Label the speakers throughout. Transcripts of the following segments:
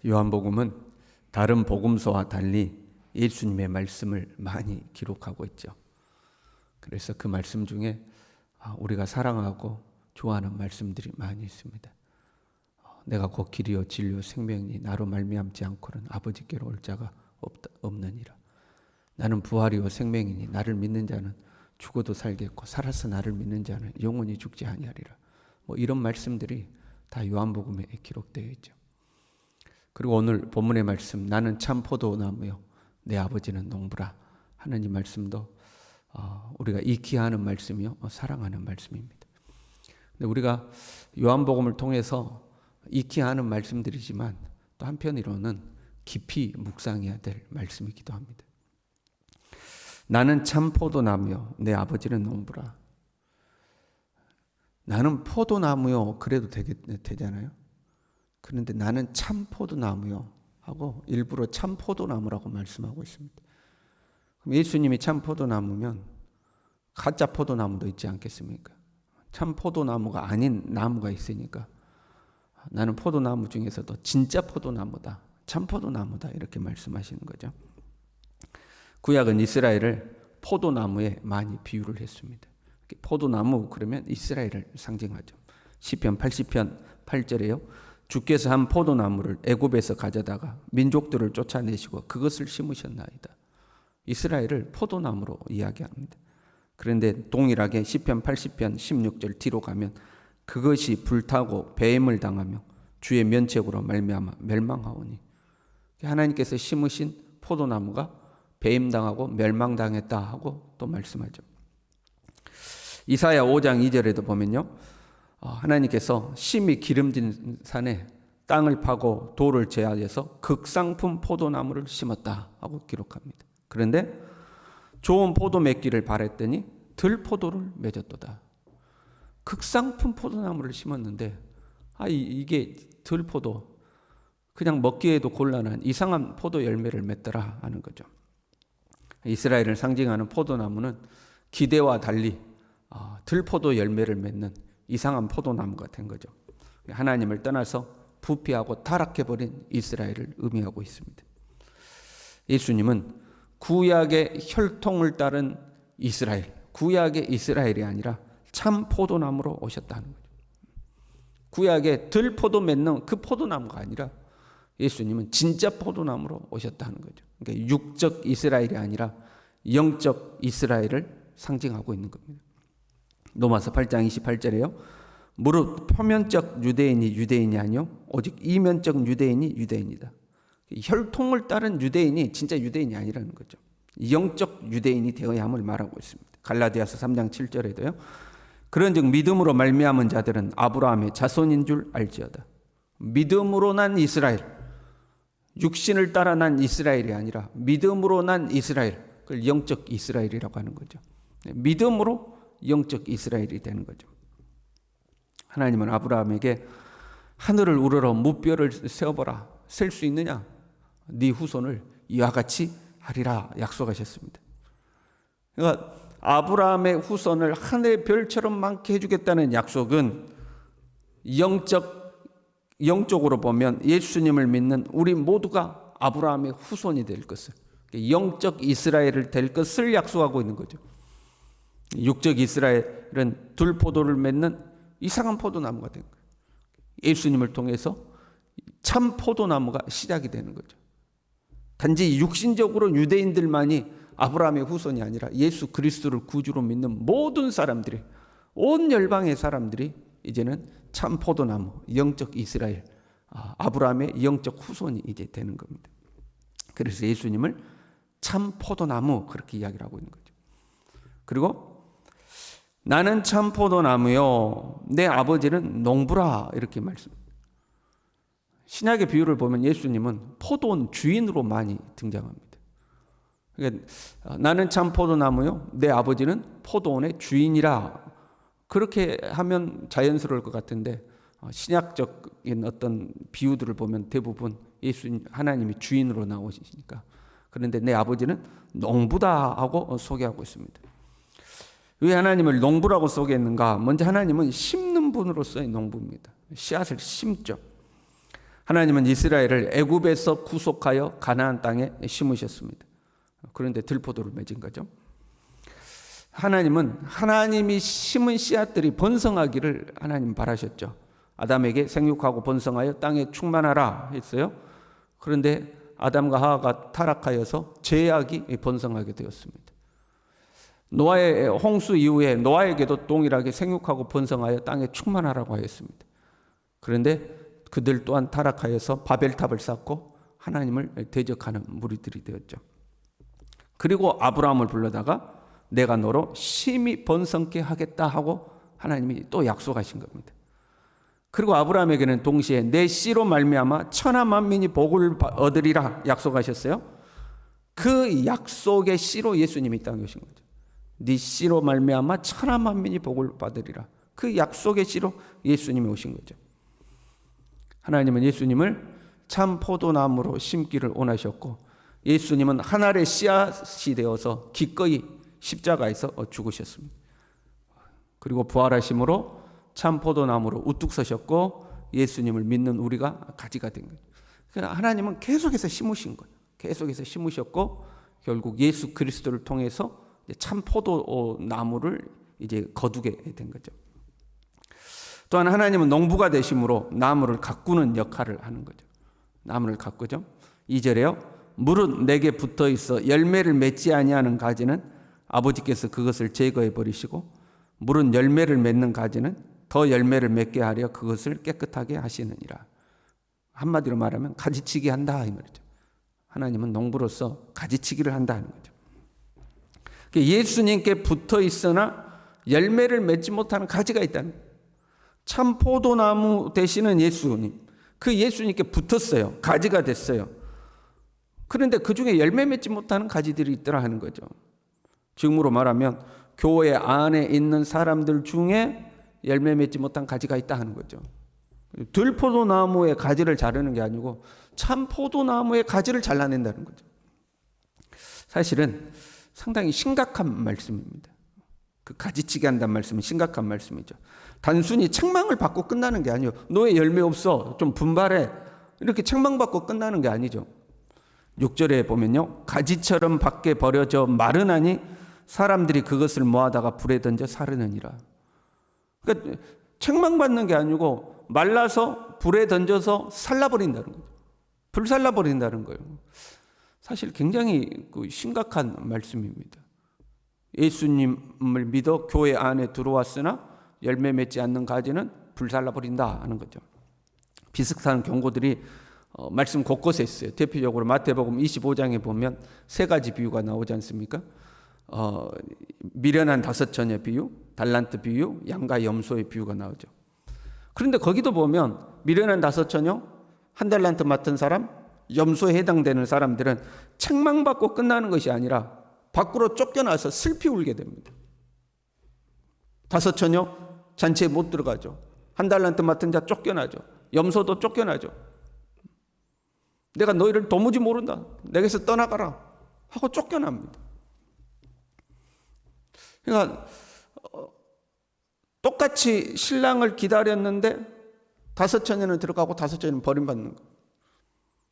Speaker 1: 요한복음은 다른 복음서와 달리 예수님의 말씀을 많이 기록하고 있죠. 그래서 그 말씀 중에 우리가 사랑하고 좋아하는 말씀들이 많이 있습니다. 내가 곧 길이요 진리요 생명이니 나로 말미암지 않고는 아버지께로 올 자가 없느니라. 나는 부활이요 생명이니 나를 믿는 자는 죽어도 살겠고 살아서 나를 믿는 자는 영원히 죽지 아니하리라. 이런 말씀들이 다 요한복음에 기록되어 있죠. 그리고 오늘 본문의 말씀, 나는 참 포도나무요 내 아버지는 농부라 하는 이 말씀도 우리가 익히 하는 말씀이요 사랑하는 말씀입니다. 근데 우리가 요한복음을 통해서 익히 하는 말씀들이지만 또 한편으로는 깊이 묵상해야 될 말씀이기도 합니다. 나는 참 포도나무요 내 아버지는 농부라. 나는 포도나무요 그래도 되잖아요. 그런데 나는 참 포도나무요 하고 일부러 참 포도나무라고 말씀하고 있습니다. 그럼 예수님이 참 포도나무면 가짜 포도나무도 있지 않겠습니까? 참 포도나무가 아닌 나무가 있으니까 나는 포도나무 중에서도 진짜 포도나무다, 참 포도나무다 이렇게 말씀하시는 거죠. 구약은 이스라엘을 포도나무에 많이 비유를 했습니다. 포도나무 그러면 이스라엘을 상징하죠. 시편 80편 8절에요. 주께서 한 포도나무를 애굽에서 가져다가 민족들을 쫓아내시고 그것을 심으셨나이다. 이스라엘을 포도나무로 이야기합니다. 그런데 동일하게 시편 80편 16절 뒤로 가면 그것이 불타고 배임을 당하며 주의 면책으로 말미암아 멸망하오니, 하나님께서 심으신 포도나무가 배임당하고 멸망당했다 하고 또 말씀하죠. 이사야 5장 2절에도 보면요, 하나님께서 심이 기름진 산에 땅을 파고 돌을 제하여서 극상품 포도나무를 심었다 하고 기록합니다. 그런데 좋은 포도 맺기를 바랬더니 들포도를 맺었도다. 극상품 포도나무를 심었는데 이게 들포도, 그냥 먹기에도 곤란한 이상한 포도 열매를 맺더라 하는 거죠. 이스라엘을 상징하는 포도나무는 기대와 달리 들포도 열매를 맺는 이상한 포도나무가 된 거죠. 하나님을 떠나서 부패하고 타락해버린 이스라엘을 의미하고 있습니다. 예수님은 구약의 혈통을 따른 이스라엘, 구약의 이스라엘이 아니라 참 포도나무로 오셨다는 거죠. 구약의 들포도 맺는 그 포도나무가 아니라 예수님은 진짜 포도나무로 오셨다는 거죠. 그러니까 육적 이스라엘이 아니라 영적 이스라엘을 상징하고 있는 겁니다. 로마서 8장 28절에요. 무릇 표면적 유대인이 유대인이 아니요 오직 이면적 유대인이 유대인이다. 혈통을 따른 유대인이 진짜 유대인이 아니라는 거죠. 영적 유대인이 되어야 함을 말하고 있습니다. 갈라디아서 3장 7절에도요. 그런즉 믿음으로 말미암은 자들은 아브라함의 자손인 줄 알지어다. 믿음으로 난 이스라엘, 육신을 따라 난 이스라엘이 아니라 믿음으로 난 이스라엘, 그걸 영적 이스라엘이라고 하는 거죠. 믿음으로 영적 이스라엘이 되는 거죠. 하나님은 아브라함에게 하늘을 우러러 무뼈를 세어보라. 셀 수 있느냐? 네 후손을 이와 같이 하리라 약속하셨습니다. 그러니까 아브라함의 후손을 하늘의 별처럼 많게 해주겠다는 약속은 영적으로 보면 예수님을 믿는 우리 모두가 아브라함의 후손이 될 것을, 영적 이스라엘을 될 것을 약속하고 있는 거죠. 육적 이스라엘은 들포도를 맺는 이상한 포도나무가 된 거예요. 예수님을 통해서 참 포도나무가 시작이 되는 거죠. 단지 육신적으로 유대인들만이 아브라함의 후손이 아니라 예수 그리스도를 구주로 믿는 모든 사람들이, 온 열방의 사람들이 이제는 참 포도나무, 영적 이스라엘, 아브라함의 영적 후손이 이제 되는 겁니다. 그래서 예수님을 참 포도나무 그렇게 이야기를 하고 있는 거죠. 그리고 나는 참 포도나무요 내 아버지는 농부라 이렇게 말씀합니다. 신약의 비유를 보면 예수님은 포도원 주인으로 많이 등장합니다. 그러니까 나는 참 포도나무요 내 아버지는 포도원의 주인이라, 그렇게 하면 자연스러울 것 같은데 신약적인 어떤 비유들을 보면 대부분 하나님이 주인으로 나오시니까, 그런데 내 아버지는 농부다 하고 소개하고 있습니다. 왜 하나님을 농부라고 소개했는가? 먼저 하나님은 심는 분으로서의 농부입니다. 씨앗을 심죠. 하나님은 이스라엘을 애굽에서 구속하여 가나안 땅에 심으셨습니다. 그런데 들포도를 맺은 거죠. 하나님은 하나님이 심은 씨앗들이 번성하기를 하나님 바라셨죠. 아담에게 생육하고 번성하여 땅에 충만하라 했어요. 그런데 아담과 하와가 타락하여서 죄악이 번성하게 되었습니다. 노아의 홍수 이후에 노아에게도 동일하게 생육하고 번성하여 땅에 충만하라고 하였습니다. 그런데 그들 또한 타락하여서 바벨탑을 쌓고 하나님을 대적하는 무리들이 되었죠. 그리고 아브라함을 불러다가 내가 너로 심히 번성케 하겠다 하고 하나님이 또 약속하신 겁니다. 그리고 아브라함에게는 동시에 내 씨로 말미암아 천하 만민이 복을 얻으리라 약속하셨어요. 그 약속의 씨로 예수님이 땅에 오신 거죠. 네 씨로 말미암아 천하 만민이 복을 받으리라. 그 약속의 씨로 예수님이 오신 거죠. 하나님은 예수님을 참 포도나무로 심기를 원하셨고 예수님은 하늘의 씨앗이 되어서 기꺼이 십자가에서 죽으셨습니다. 그리고 부활하심으로 참 포도나무로 우뚝 서셨고 예수님을 믿는 우리가 가지가 된 거예요. 그러니까 하나님은 계속해서 심으신 거예요. 계속해서 심으셨고 결국 예수 그리스도를 통해서 참 포도나무를 이제 거두게 된 거죠. 또한 하나님은 농부가 되심으로 나무를 가꾸는 역할을 하는 거죠. 나무를 가꾸죠. 2절에요. 무릇 내게 붙어 있어 열매를 맺지 아니하는 가지는 아버지께서 그것을 제거해 버리시고 무릇 열매를 맺는 가지는 더 열매를 맺게 하려 그것을 깨끗하게 하시느니라. 한마디로 말하면 가지치기 한다 이 말이죠. 하나님은 농부로서 가지치기를 한다는 거죠. 예수님께 붙어 있으나 열매를 맺지 못하는 가지가 있다는 거예요. 참 포도나무 되시는 예수님, 그 예수님께 붙었어요. 가지가 됐어요. 그런데 그 중에 열매 맺지 못하는 가지들이 있더라 하는 거죠. 지금으로 말하면 교회 안에 있는 사람들 중에 열매 맺지 못한 가지가 있다 하는 거죠. 들포도나무의 가지를 자르는 게 아니고 참 포도나무의 가지를 잘라낸다는 거죠. 사실은 상당히 심각한 말씀입니다. 그 가지치기 한다는 말씀은 심각한 말씀이죠. 단순히 책망을 받고 끝나는 게 아니에요. 너의 열매 없어, 좀 분발해, 이렇게 책망받고 끝나는 게 아니죠. 6절에 보면요, 가지처럼 밖에 버려져 마르나니 사람들이 그것을 모아다가 불에 던져 사르느니라. 그러니까 책망받는 게 아니고 말라서 불에 던져서 살라버린다는 거죠. 불살라버린다는 거예요. 사실 굉장히 심각한 말씀입니다. 예수님을 믿어 교회 안에 들어왔으나 열매 맺지 않는 가지는 불살라버린다 하는 거죠. 비슷한 경고들이 말씀 곳곳에 있어요. 대표적으로 마태복음 25장에 보면 세 가지 비유가 나오지 않습니까? 미련한 5처녀의 비유, 달란트 비유, 양과 염소의 비유가 나오죠. 그런데 거기도 보면 미련한 5처녀, 1달란트 맡은 사람, 염소에 해당되는 사람들은 책망받고 끝나는 것이 아니라 밖으로 쫓겨나서 슬피 울게 됩니다. 5처녀 잔치에 못 들어가죠. 1달란트 맡은 자 쫓겨나죠. 염소도 쫓겨나죠. 내가 너희를 도무지 모른다. 내게서 떠나가라 하고 쫓겨납니다. 그러니까 똑같이 신랑을 기다렸는데 5처녀는 들어가고 5처녀는 버림받는 거.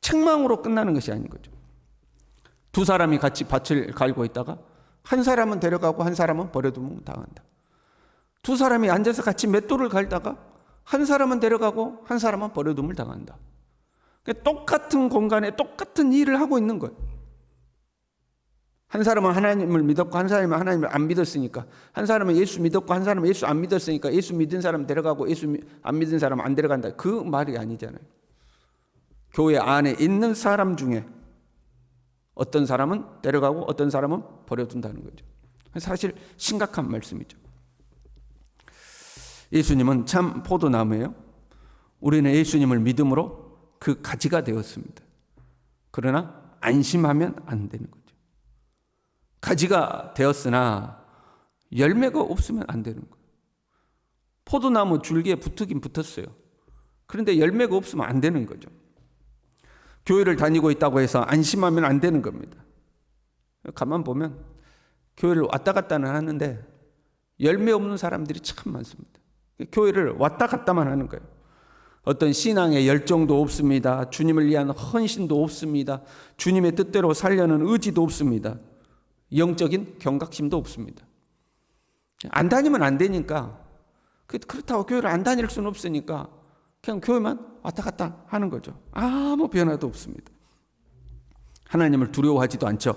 Speaker 1: 책망으로 끝나는 것이 아닌 거죠. 2사람이 같이 밭을 갈고 있다가 한 사람은 데려가고 한 사람은 버려두면 당한다. 2사람이 앉아서 같이 맷돌을 갈다가 한 사람은 데려가고 한 사람은 버려둠을 당한다. 그러니까 똑같은 공간에 똑같은 일을 하고 있는 거예요. 한 사람은 하나님을 믿었고 한 사람은 하나님을 안 믿었으니까, 한 사람은 예수 믿었고 한 사람은 예수 안 믿었으니까 예수 믿은 사람 데려가고 예수 안 믿은 사람 안 데려간다. 그 말이 아니잖아요. 교회 안에 있는 사람 중에 어떤 사람은 데려가고 어떤 사람은 버려둔다는 거죠. 사실 심각한 말씀이죠. 예수님은 참 포도나무예요. 우리는 예수님을 믿음으로 그 가지가 되었습니다. 그러나 안심하면 안 되는 거죠. 가지가 되었으나 열매가 없으면 안 되는 거예요. 포도나무 줄기에 붙긴 붙었어요. 그런데 열매가 없으면 안 되는 거죠. 교회를 다니고 있다고 해서 안심하면 안 되는 겁니다. 가만 보면 교회를 왔다 갔다는 하는데 열매 없는 사람들이 참 많습니다. 교회를 왔다 갔다만 하는 거예요. 어떤 신앙의 열정도 없습니다. 주님을 위한 헌신도 없습니다. 주님의 뜻대로 살려는 의지도 없습니다. 영적인 경각심도 없습니다. 안 다니면 안 되니까, 그렇다고 교회를 안 다닐 수는 없으니까 그냥 교회만 왔다 갔다 하는 거죠. 아무 변화도 없습니다. 하나님을 두려워하지도 않죠.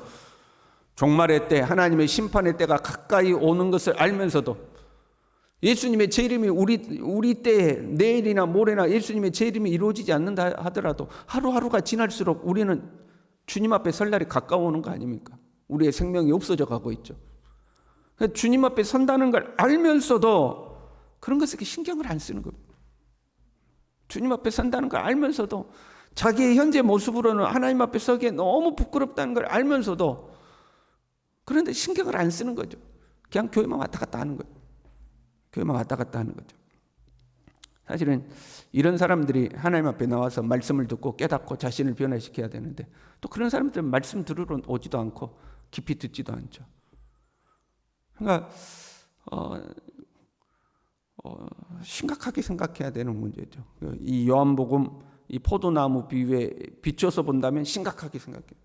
Speaker 1: 종말의 때, 하나님의 심판의 때가 가까이 오는 것을 알면서도 예수님의 재림이 우리 때에 내일이나 모레나 예수님의 재림이 이루어지지 않는다 하더라도 하루하루가 지날수록 우리는 주님 앞에 설 날이 가까워오는 거 아닙니까? 우리의 생명이 없어져 가고 있죠. 주님 앞에 선다는 걸 알면서도 그런 것에 신경을 안 쓰는 겁니다. 주님 앞에 선다는 걸 알면서도 자기의 현재 모습으로는 하나님 앞에 서기에 너무 부끄럽다는 걸 알면서도 그런데 신경을 안 쓰는 거죠. 그냥 교회만 왔다 갔다 하는 거죠. 교회만 왔다 갔다 하는 거죠. 사실은 이런 사람들이 하나님 앞에 나와서 말씀을 듣고 깨닫고 자신을 변화시켜야 되는데 또 그런 사람들은 말씀 들으러 오지도 않고 깊이 듣지도 않죠. 그러니까 심각하게 생각해야 되는 문제죠. 이 요한복음 이 포도나무 비유에 비춰서 본다면 심각하게 생각해요.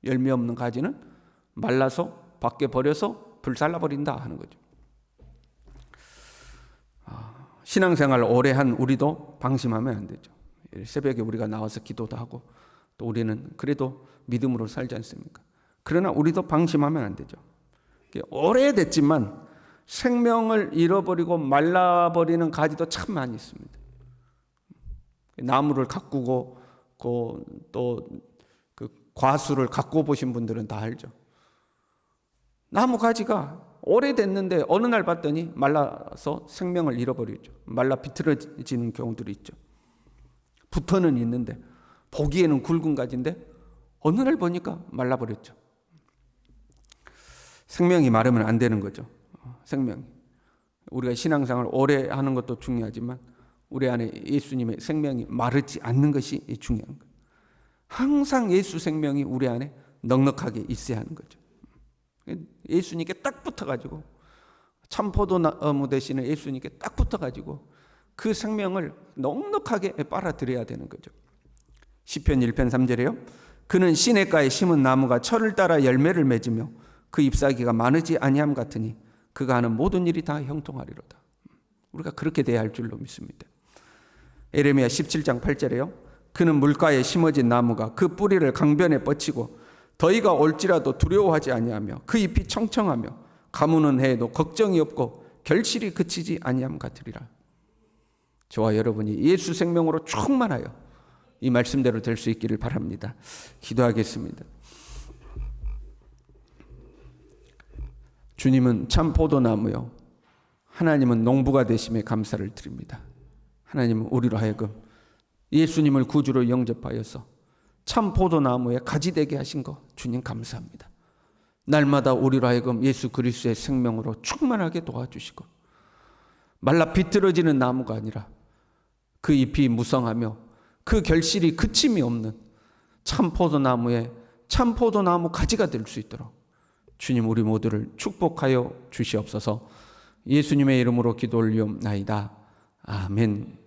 Speaker 1: 열매 없는 가지는 말라서 밖에 버려서 불살라버린다 하는 거죠. 신앙생활 오래 한 우리도 방심하면 안 되죠. 새벽에 우리가 나와서 기도도 하고 또 우리는 그래도 믿음으로 살지 않습니까? 그러나 우리도 방심하면 안 되죠. 오래됐지만 생명을 잃어버리고 말라버리는 가지도 참 많이 있습니다. 나무를 가꾸고 또 그 과수를 가꾸어 보신 분들은 다 알죠. 나무 가지가 오래됐는데 어느 날 봤더니 말라서 생명을 잃어버리죠. 말라 비틀어지는 경우들이 있죠. 붙어는 있는데 보기에는 굵은 가지인데 어느 날 보니까 말라버렸죠. 생명이 마르면 안 되는 거죠. 생명이. 우리가 신앙생활 오래 하는 것도 중요하지만 우리 안에 예수님의 생명이 마르지 않는 것이 중요한 거예요. 항상 예수 생명이 우리 안에 넉넉하게 있어야 하는 거죠. 예수님께 딱 붙어가지고 참포도나무 대신에 예수님께 딱 붙어가지고 그 생명을 넉넉하게 빨아들여야 되는 거죠. 시편 1편 3절에요. 그는 시냇가에 심은 나무가 철을 따라 열매를 맺으며 그 잎사귀가 마르지 아니함 같으니 그가 하는 모든 일이 다 형통하리로다. 우리가 그렇게 돼야 할 줄로 믿습니다. 에레미야 17장 8절에요. 그는 물가에 심어진 나무가 그 뿌리를 강변에 뻗치고 더위가 올지라도 두려워하지 아니하며 그 잎이 청청하며 가무는 해에도 걱정이 없고 결실이 그치지 아니함 같으리라. 저와 여러분이 예수 생명으로 충만하여 이 말씀대로 될 수 있기를 바랍니다. 기도하겠습니다. 주님은 참 포도나무요 하나님은 농부가 되심에 감사를 드립니다. 하나님은 우리로 하여금 예수님을 구주로 영접하여서 참 포도나무에 가지 되게 하신 거 주님 감사합니다. 날마다 우리로 하여금 예수 그리스도의 생명으로 충만하게 도와주시고 말라 비틀어지는 나무가 아니라 그 잎이 무성하며 그 결실이 그침이 없는 참 포도나무에 참 포도나무 가지가 될 수 있도록 주님 우리 모두를 축복하여 주시옵소서. 예수님의 이름으로 기도 올리옵나이다. 아멘.